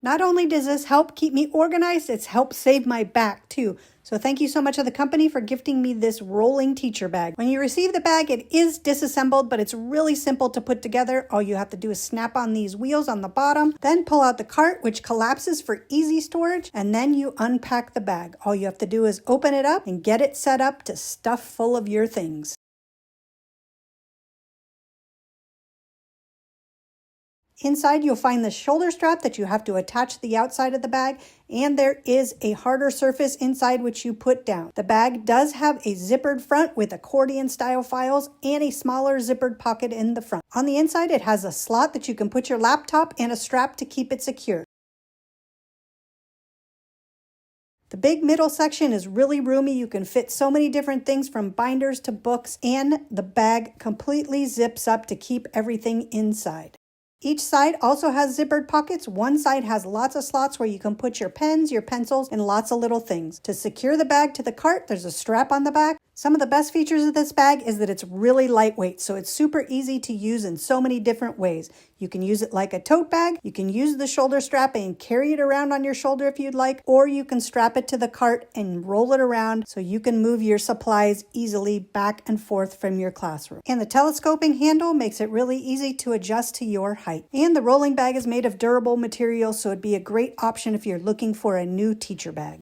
Not only does this help keep me organized, it's helped save my back too. So thank you so much to the company for gifting me this rolling teacher bag. When you receive the bag, it is disassembled, but it's really simple to put together. All you have to do is snap on these wheels on the bottom, then pull out the cart, which collapses for easy storage, and then you unpack the bag. All you have to do is open it up and get it set up to stuff full of your things. Inside, you'll find the shoulder strap that you have to attach to the outside of the bag, and there is a harder surface inside which you put down. The bag does have a zippered front with accordion style files and a smaller zippered pocket in the front. On the inside, it has a slot that you can put your laptop and a strap to keep it secure. The big middle section is really roomy. You can fit so many different things from binders to books, and the bag completely zips up to keep everything inside. Each side also has zippered pockets. One side has lots of slots where you can put your pens, your pencils, and lots of little things. To secure the bag to the cart, there's a strap on the back. Some of the best features of this bag is that it's really lightweight, so it's super easy to use in so many different ways. You can use it like a tote bag, you can use the shoulder strap and carry it around on your shoulder if you'd like, or you can strap it to the cart and roll it around so you can move your supplies easily back and forth from your classroom. And the telescoping handle makes it really easy to adjust to your height. And the rolling bag is made of durable material, so it'd be a great option if you're looking for a new teacher bag.